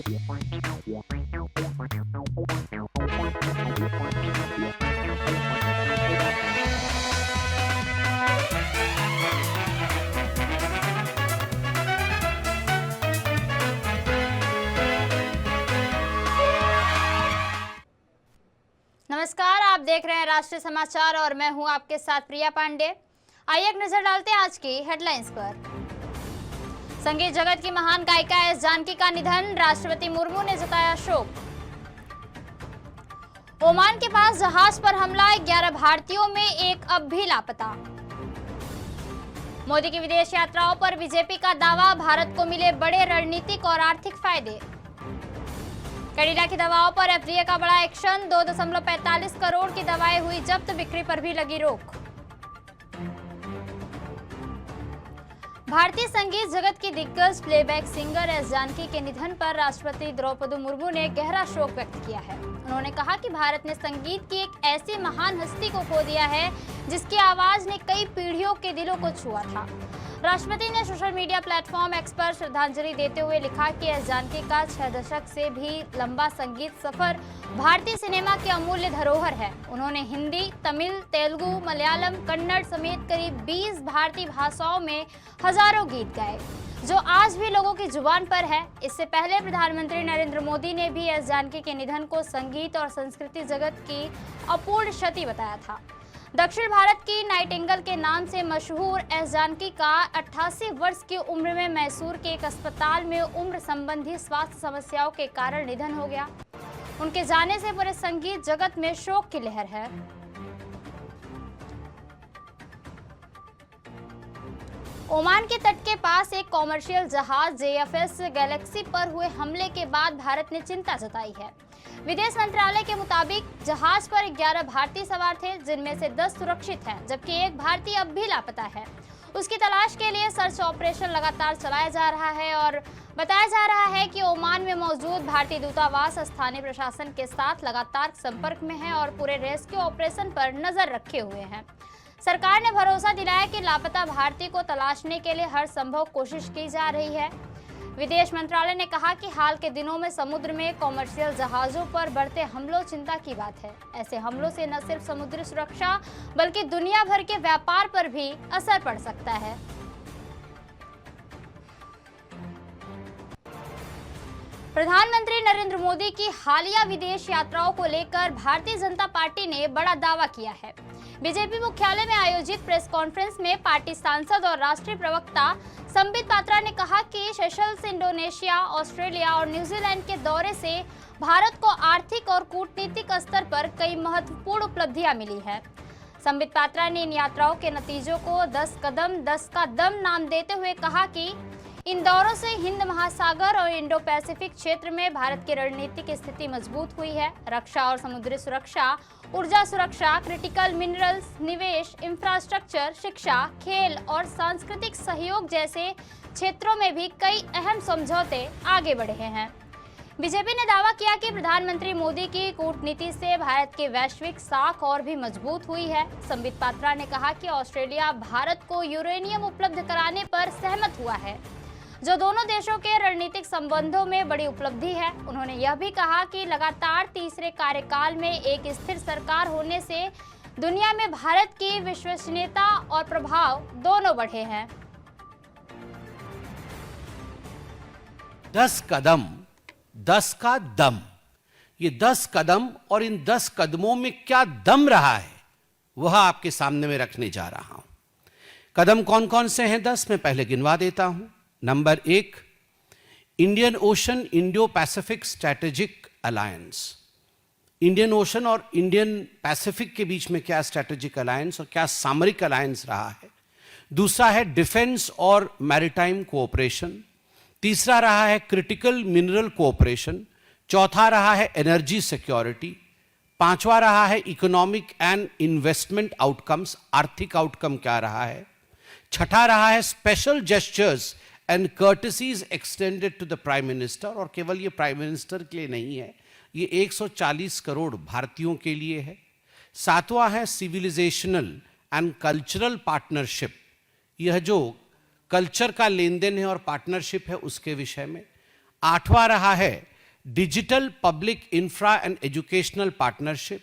नमस्कार, आप देख रहे हैं राष्ट्रीय समाचार और मैं हूं आपके साथ प्रिया पांडे। आइए एक नजर डालते हैं आज की हेडलाइंस पर। संगीत जगत की महान गायिका एस जानकी का निधन, राष्ट्रपति मुर्मू ने जताया शोक। ओमान के पास जहाज पर हमला, 11 भारतीयों में एक अब भी लापता। मोदी की विदेश यात्राओं पर बीजेपी का दावा, भारत को मिले बड़े रणनीतिक और आर्थिक फायदे। कैडिला की दवाओं पर एफडीए का बड़ा एक्शन, 2.45 करोड़ की दवाएं हुई जब्त, बिक्री पर भी लगी रोक। भारतीय संगीत जगत की दिग्गज प्लेबैक सिंगर एस जानकी के निधन पर राष्ट्रपति द्रौपदी मुर्मू ने गहरा शोक व्यक्त किया है। उन्होंने कहा कि भारत ने संगीत की एक ऐसी महान हस्ती को खो दिया है जिसकी आवाज ने कई पीढ़ियों के दिलों को छुआ था। राष्ट्रपति ने सोशल मीडिया प्लेटफॉर्म एक्स पर श्रद्धांजलि देते हुए लिखा कि एस जानकी का 6 दशक से भी लंबा संगीत सफर भारतीय सिनेमा की अमूल्य धरोहर है। उन्होंने हिंदी, तमिल, तेलुगु, मलयालम, कन्नड़ समेत करीब 20 भारतीय भाषाओं में हजारों गीत गाए, जो आज भी लोगों की जुबान पर है। इससे पहले प्रधानमंत्री नरेंद्र मोदी ने भी एस जानकी के निधन को संगीत और संस्कृति जगत की अपूर्ण क्षति बताया था। दक्षिण भारत की नाइटिंगेल के नाम से मशहूर एस जानकी का 88 वर्ष की उम्र में मैसूर के एक अस्पताल में उम्र संबंधी स्वास्थ्य समस्याओं के कारण निधन हो गया। उनके जाने से पूरे संगीत जगत में शोक की लहर है। ओमान के तट के पास एक कॉमर्शियल जहाज जेएफएस गैलेक्सी पर हुए हमले के बाद भारत ने चिंता जताई है। विदेश मंत्रालय के मुताबिक जहाज पर 11 भारतीय सवार थे, जिनमें से 10 सुरक्षित हैं, जबकि एक भारतीय अब भी लापता है। उसकी तलाश के लिए सर्च ऑपरेशन लगातार चलाया जा रहा है और बताया जा रहा है कि ओमान में मौजूद भारतीय दूतावास स्थानीय प्रशासन के साथ लगातार संपर्क में है और पूरे रेस्क्यू ऑपरेशन पर नजर रखे हुए हैं। सरकार ने भरोसा दिलाया कि लापता भारतीय को तलाशने के लिए हर संभव कोशिश की जा रही है। विदेश मंत्रालय ने कहा कि हाल के दिनों में समुद्र में कॉमर्शियल जहाजों पर बढ़ते हमलों चिंता की बात है। ऐसे हमलों से न सिर्फ समुद्री सुरक्षा बल्कि दुनिया भर के व्यापार पर भी असर पड़ सकता है। प्रधानमंत्री नरेंद्र मोदी की हालिया विदेश यात्राओं को लेकर भारतीय जनता पार्टी ने बड़ा दावा किया है। बीजेपी मुख्यालय में आयोजित प्रेस कॉन्फ्रेंस में पार्टी सांसद और राष्ट्रीय प्रवक्ता संबित पात्रा ने कहा कि सेशल्स, इंडोनेशिया, ऑस्ट्रेलिया और न्यूजीलैंड के दौरे से भारत को आर्थिक और कूटनीतिक स्तर पर कई महत्वपूर्ण उपलब्धियां मिली है। संबित पात्रा ने इन यात्राओं के नतीजों को 10 कदम 10 का दम नाम देते हुए कहा कि इन दौरों से हिंद महासागर और इंडो पैसिफिक क्षेत्र में भारत की रणनीतिक स्थिति मजबूत हुई है। रक्षा और समुद्री सुरक्षा, ऊर्जा सुरक्षा, क्रिटिकल मिनरल्स, निवेश, इंफ्रास्ट्रक्चर, शिक्षा, खेल और सांस्कृतिक सहयोग जैसे क्षेत्रों में भी कई अहम समझौते आगे बढ़े हैं। बीजेपी ने दावा किया कि प्रधानमंत्री मोदी की कूटनीति से भारत की वैश्विक साख और भी मजबूत हुई है। संबित पात्रा ने कहा कि ऑस्ट्रेलिया भारत को यूरेनियम उपलब्ध कराने पर सहमत हुआ है, जो दोनों देशों के रणनीतिक संबंधों में बड़ी उपलब्धि है। उन्होंने यह भी कहा कि लगातार तीसरे कार्यकाल में एक स्थिर सरकार होने से दुनिया में भारत की विश्वसनीयता और प्रभाव दोनों बढ़े हैं। 10 कदम 10 का दम, ये 10 कदम और इन 10 कदमों में क्या दम रहा है वह आपके सामने में रखने जा रहा हूं। कदम कौन कौन से हैं 10 में पहले गिनवा देता हूं। Number 1, Indian ocean Indo Pacific strategic alliance. Indian ocean और इंडियन पैसिफिक के बीच में क्या स्ट्रैटेजिक अलायंस और क्या सामरिक अलायंस रहा है। दूसरा है डिफेंस और मैरीटाइम कोऑपरेशन। तीसरा रहा है क्रिटिकल मिनरल कोऑपरेशन। चौथा रहा है एनर्जी सिक्योरिटी। पांचवा रहा है इकोनॉमिक एंड इन्वेस्टमेंट आउटकम्स, आर्थिक आउटकम क्या रहा है। छठा रहा है special gestures and courtesies extended to the prime minister, और केवल ये प्राइम मिनिस्टर के लिए नहीं है, ये 140 करोड़ भारतीयों के लिए है। सातवां है सिविलाइजेशनल एंड कल्चरल पार्टनरशिप, यह जो कल्चर का लेन देन है और पार्टनरशिप है उसके विषय में। आठवां रहा है digital public infra and educational partnership,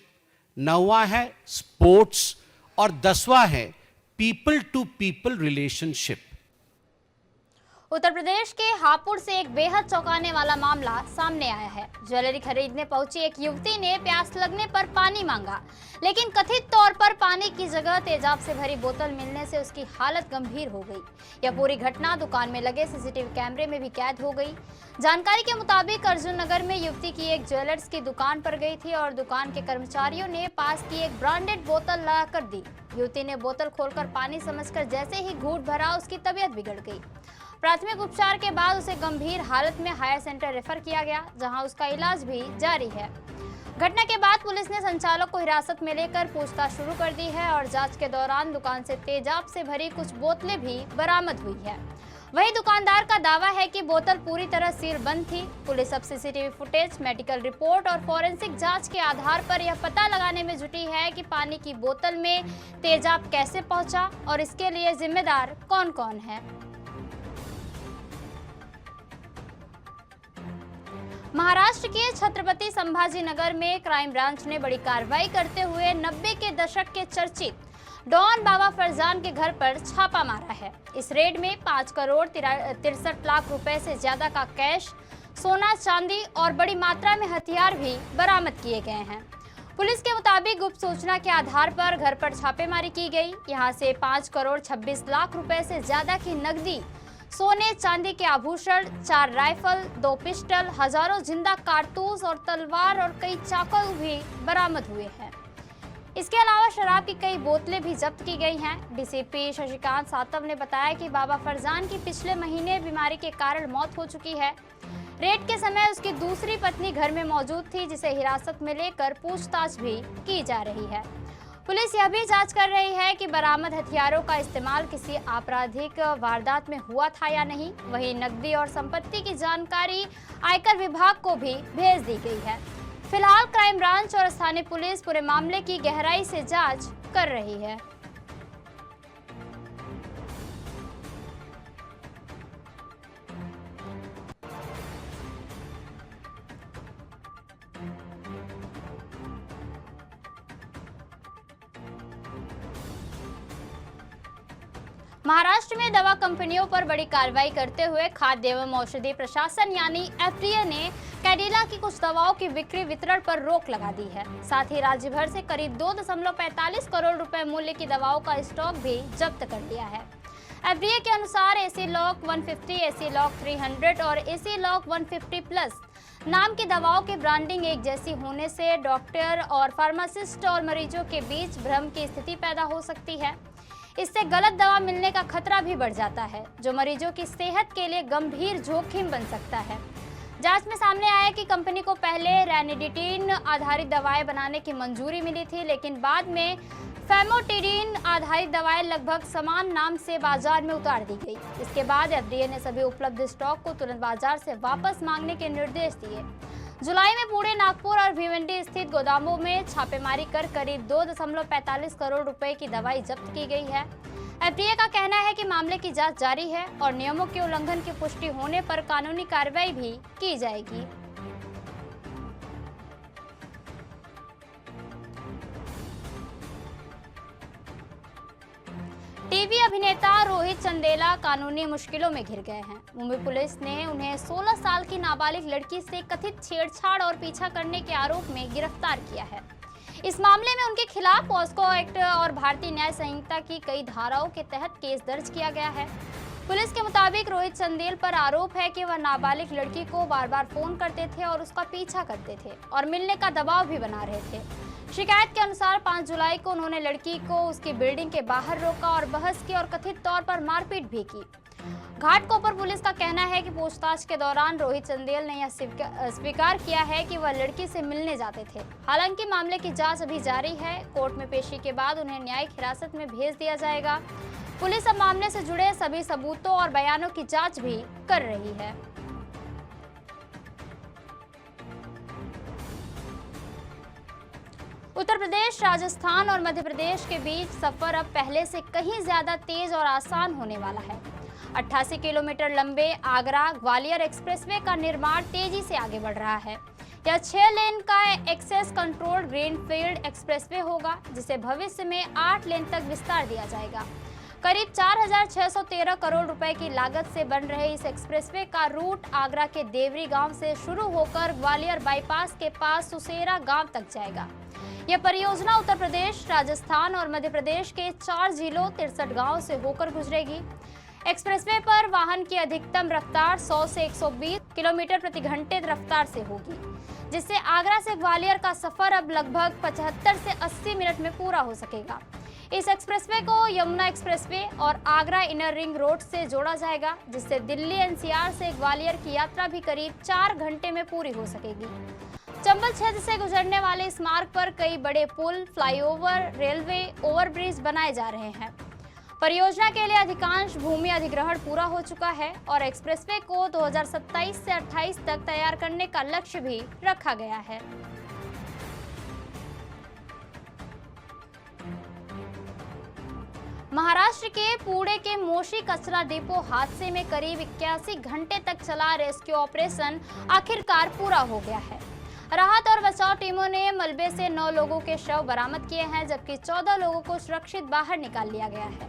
9वां है स्पोर्ट्स और 10वां है people to people relationship. Uttar Pradesh के हापुड़ से एक बेहद चौंकाने वाला मामला सामने आया है। ज्वेलरी खरीदने पहुंची एक युवती ने प्यास लगने पर पानी मांगा, लेकिन कथित तौर पर पानी की जगह तेजाब से भरी बोतल मिलने से उसकी हालत गंभीर हो गई। यह पूरी घटना दुकान में लगे सीसीटीवी कैमरे में भी कैद हो गई। जानकारी के मुताबिक अर्जुन नगर में युवती की एक ज्वेलर्स की दुकान पर गई थी और दुकान के कर्मचारियों ने पास की एक ब्रांडेड बोतल ला कर दी। युवती ने बोतल खोलकर पानी समझकर जैसे ही घूंट भरा, उसकी तबीयत बिगड़ गई। प्राथमिक उपचार के बाद उसे गंभीर हालत में हायर सेंटर रेफर किया गया, जहां उसका इलाज भी जारी है। घटना के बाद पुलिस ने संचालक को हिरासत में लेकर पूछताछ शुरू कर दी है और जांच के दौरान दुकान से तेजाब से भरी कुछ बोतलें भी बरामद हुई है। वहीं दुकानदार का दावा है कि बोतल पूरी तरह सील बंद थी। पुलिस अब सीसीटीवी फुटेज, मेडिकल रिपोर्ट और फॉरेंसिक जांच के आधार पर यह पता लगाने में जुटी है कि पानी की बोतल में तेजाब कैसे पहुंचा और इसके लिए जिम्मेदार कौन कौन है। महाराष्ट्र के छत्रपति संभाजीनगर में क्राइम ब्रांच ने बड़ी कार्रवाई करते हुए 90 के दशक के चर्चित डॉन बाबा फरजान के घर पर छापा मारा है। इस रेड में 5 करोड़ 63 लाख रुपए से ज्यादा का कैश, सोना, चांदी और बड़ी मात्रा में हथियार भी बरामद किए गए हैं। पुलिस के मुताबिक गुप्त सूचना के आधार पर घर पर छापेमारी की गई। यहां से 5 करोड़ 26 लाख रुपए से ज्यादा की नकदी, सोने चांदी के आभूषण, 4 राइफल, 2 पिस्टल, हजारों जिंदा कारतूस और तलवार और कई चाकू भी बरामद हुए हैं। इसके अलावा शराब की कई बोतलें भी जब्त की गई हैं। डीसीपी शशिकांत सातव ने बताया कि बाबा फरजान की पिछले महीने बीमारी के कारण मौत हो चुकी है। रेड के समय उसकी दूसरी पत्नी घर में मौजूद थी, जिसे हिरासत में लेकर पूछताछ भी की जा रही है। पुलिस यह भी जांच कर रही है कि बरामद हथियारों का इस्तेमाल किसी आपराधिक वारदात में हुआ था या नहीं। वहीं नकदी और संपत्ति की जानकारी आयकर विभाग को भी भेज दी गई है। फिलहाल क्राइम ब्रांच और स्थानीय पुलिस पूरे मामले की गहराई से जांच कर रही है। महाराष्ट्र में दवा कंपनियों पर बड़ी कार्रवाई करते हुए खाद्य एवं औषधि प्रशासन यानी एफडीए ने कैडिला की कुछ दवाओं की बिक्री वितरण पर रोक लगा दी है। साथ ही राज्य भर से करीब 2.45 करोड़ रुपए मूल्य की दवाओं का स्टॉक भी जब्त कर लिया है। एफडीए के अनुसार एसी लॉक 150, एसी लॉक 300 और एसी लॉक 150 प्लस नाम की दवाओं की ब्रांडिंग एक जैसी होने से डॉक्टर और फार्मासिस्ट और मरीजों के बीच भ्रम की स्थिति पैदा हो सकती है। इससे गलत दवा मिलने का खतरा भी बढ़ जाता है, जो मरीजों की सेहत के लिए गंभीर जोखिम बन सकता है। जांच में सामने आया कि कंपनी को पहले रैनिडिटिन आधारित दवाएं बनाने की मंजूरी मिली थी, लेकिन बाद में फेमोटिडिन आधारित दवाएं लगभग समान नाम से बाजार में उतार दी गई। इसके बाद एफडीए ने सभी उपलब्ध स्टॉक को तुरंत बाजार से वापस मांगने के निर्देश दिए। जुलाई में पुणे, नागपुर और भिवंडी स्थित गोदामों में छापेमारी कर करीब 2.45 करोड़ रुपए की दवाई जब्त की गई है। एफडीए का कहना है कि मामले की जांच जारी है और नियमों के उल्लंघन की पुष्टि होने पर कानूनी कार्रवाई भी की जाएगी। टीवी अभिनेता रोहित चंदेला कानूनी मुश्किलों में घिर गए हैं। मुंबई पुलिस ने उन्हें 16 साल की नाबालिग लड़की से कथित छेड़छाड़ और पीछा करने के आरोप में गिरफ्तार किया है। इस मामले में उनके खिलाफ पॉस्को एक्ट और भारतीय न्याय संहिता की कई धाराओं के तहत केस दर्ज किया गया है। पुलिस के मुताबिक रोहित चंदेल पर आरोप है कि वह नाबालिग लड़की को बार बार फोन करते थे और उसका पीछा करते थे और मिलने का दबाव भी बना रहे थे। शिकायत के अनुसार 5 जुलाई को उन्होंने लड़की को उसकी बिल्डिंग के बाहर रोका और बहस की और कथित तौर पर मारपीट भी की। घाटकोपर पुलिस का कहना है कि पूछताछ के दौरान रोहित चंदेल ने यह स्वीकार किया है कि वह लड़की से मिलने जाते थे। हालांकि मामले की जांच अभी जारी है। कोर्ट में पेशी के बाद उन्हें न्यायिक हिरासत में भेज दिया जाएगा। पुलिस अब मामले से जुड़े सभी सबूतों और बयानों की जांच भी कर रही है। उत्तर प्रदेश, राजस्थान और मध्य प्रदेश के बीच सफर अब पहले से कहीं ज्यादा तेज और आसान होने वाला है। 88 किलोमीटर लंबे आगरा ग्वालियर एक्सप्रेसवे का निर्माण तेजी से आगे बढ़ रहा है। यह 6 लेन का एक्सेस कंट्रोल ग्रीनफील्ड एक्सप्रेसवे होगा, जिसे भविष्य में 8 लेन तक विस्तार दिया जाएगा। करीब 4,613 करोड़ रुपए की लागत से बन रहे इस एक्सप्रेसवे का रूट आगरा के देवरी गांव से शुरू होकर ग्वालियर बाईपास के पास सुसेरा गांव तक जाएगा। यह परियोजना उत्तर प्रदेश, राजस्थान और मध्य प्रदेश के 4 जिलों 63 गांव से होकर गुजरेगी। एक्सप्रेसवे पर वाहन की अधिकतम रफ्तार 100 से 120 किलोमीटर प्रति घंटे रफ्तार से होगी, जिससे आगरा से ग्वालियर का सफर अब लगभग 75 से 80 मिनट में पूरा हो सकेगा। इस एक्सप्रेसवे को यमुना एक्सप्रेसवे और आगरा इनर रिंग रोड से जोड़ा जाएगा, जिससे दिल्ली एनसीआर से ग्वालियर की यात्रा भी करीब 4 घंटे में पूरी हो सकेगी। चंबल क्षेत्र से गुजरने वाले इस मार्ग पर कई बड़े पुल, फ्लाईओवर, रेलवे ओवरब्रिज बनाए जा रहे हैं। परियोजना के लिए अधिकांश भूमि अधिग्रहण पूरा हो चुका है और एक्सप्रेसवे को 2027 से 28 तक तैयार करने का लक्ष्य भी रखा गया है। महाराष्ट्र के पुणे के मोशी कचरा डिपो हादसे में करीब 81 घंटे तक चला रेस्क्यू ऑपरेशन आखिरकार पूरा हो गया है। राहत और बचाव टीमों ने मलबे से 9 लोगों के शव बरामद किए हैं, जबकि 14 लोगों को सुरक्षित बाहर निकाल लिया गया है।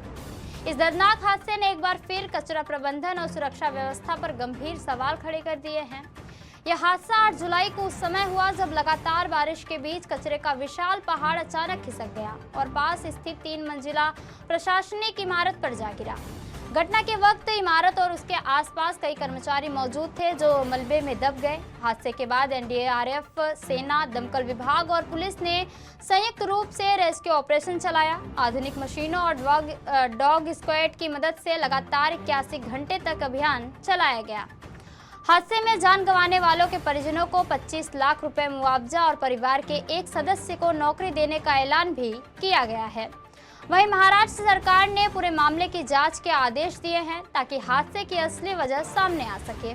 इस दर्दनाक हादसे ने एक बार फिर कचरा प्रबंधन और सुरक्षा व्यवस्था पर गंभीर सवाल खड़े कर दिए हैं। यह हादसा 8 जुलाई को उस समय हुआ जब लगातार बारिश के बीच कचरे का विशाल पहाड़ अचानक खिसक गया और पास स्थित 3 मंजिला प्रशासनिक इमारत पर जा गिरा। घटना के वक्त इमारत और उसके आसपास कई कर्मचारी मौजूद थे जो मलबे में दब गए। हादसे के बाद एनडीआरएफ, सेना, दमकल विभाग और पुलिस ने संयुक्त रूप से रेस्क्यू ऑपरेशन चलाया। आधुनिक मशीनों और डॉग स्क्वाड की मदद से लगातार 81 घंटे तक अभियान चलाया गया। हादसे में जान गंवाने वालों के परिजनों को 25 लाख रुपए मुआवजा और परिवार के एक सदस्य को नौकरी देने का ऐलान भी किया गया है। वहीं महाराष्ट्र सरकार ने पूरे मामले की जांच के आदेश दिए हैं ताकि हादसे की असली वजह सामने आ सके।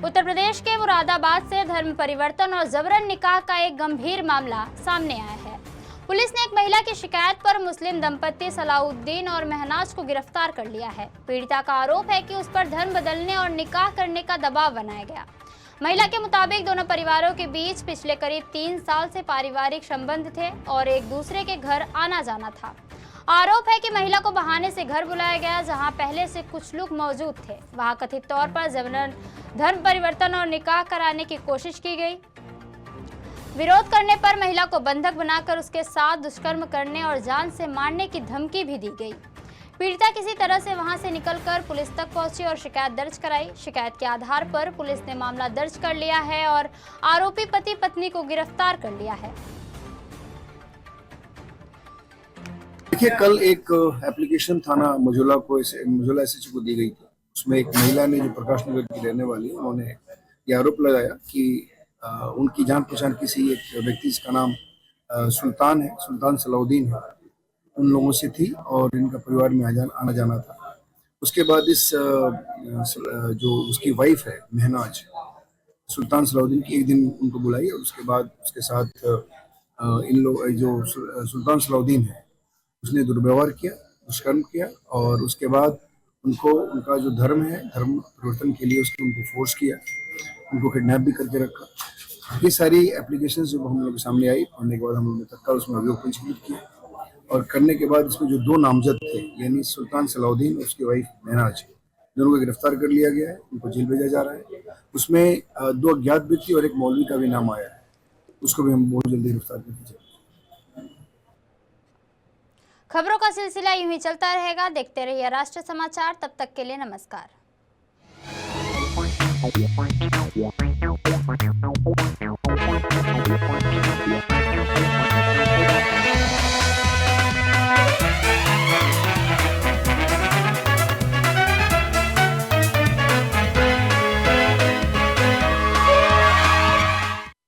उत्तर प्रदेश के मुरादाबाद से धर्म परिवर्तन और जबरन निकाह का एक गंभीर मामला सामने आया है। पुलिस ने एक महिला की शिकायत पर मुस्लिम दंपति सलाउद्दीन और महनाज को गिरफ्तार कर लिया है। पीड़िता का आरोप है कि उस पर धर्म बदलने और निकाह करने का दबाव बनाया गया। महिला के मुताबिक दोनों परिवारों के बीच पिछले करीब 3 साल से पारिवारिक संबंध थे और एक दूसरे के घर आना जाना था। आरोप है कि महिला को बहाने से घर बुलाया गया, जहां पहले से कुछ लोग मौजूद थे। वहां कथित तौर पर जबरन धर्म परिवर्तन और निकाह कराने की कोशिश की गई। विरोध करने पर महिला को बंधक बनाकर उसके साथ दुष्कर्म करने और जान से मारने की धमकी भी दी गई। पीड़िता किसी तरह से वहां से निकलकर पुलिस तक पहुंची और शिकायत दर्ज कराई। शिकायत के आधार पर पुलिस ने मामला दर्ज कर लिया है और आरोपी पति पत्नी को गिरफ्तार कर लिया है। देखिए, कल एक एप्लीकेशन थाना मझोला एसएचओ को दी गई थी। उसमें एक महिला ने, जो प्रकाश नगर की रहने वाली है, उन्होंने ये आरोप लगाया कि उनकी जान पहचान किसी एक व्यक्ति, जिसका नाम सुल्तान सलाउद्दीन है, उन लोगों से थी और इनका परिवार में आना जाना था। उसके बाद इस जो उसकी वाइफ है महनाज, सुल्तान सलाउद्दीन की एक दिन उनको बुलाई और उसके बाद उसके साथ इन लोग, जो सुल्तान सलाउद्दीन है, उसने दुर्व्यवहार किया, दुष्कर्म किया और उसके बाद उनका जो धर्म है, धर्म परिवर्तन के लिए उनको फोर्स किया, उनको किडनैप भी करके रखा। ये सारी एप्लीकेशन जब हम लोग के सामने आई, पढ़ने के बाद हम लोग ने तत्काल उसमें अभियोग पंजीकृत किया और करने के बाद इसमें जो 2 नामजद थे, यानी सुल्तान सलाउद्दीन और उसकी वाइफ महनाज, दोनों को गिरफ्तार कर लिया गया है। उनको जेल भेजा जा रहा है। उसमें 2 अज्ञात व्यक्ति और एक मौलवी का भी नाम आया है, उसको भी हम बहुत जल्दी गिरफ्तार करके जाएंगे। खबरों का सिलसिला यूं ही चलता रहेगा। देखते रहिए राष्ट्रीय समाचार। तब तक के लिए नमस्कार।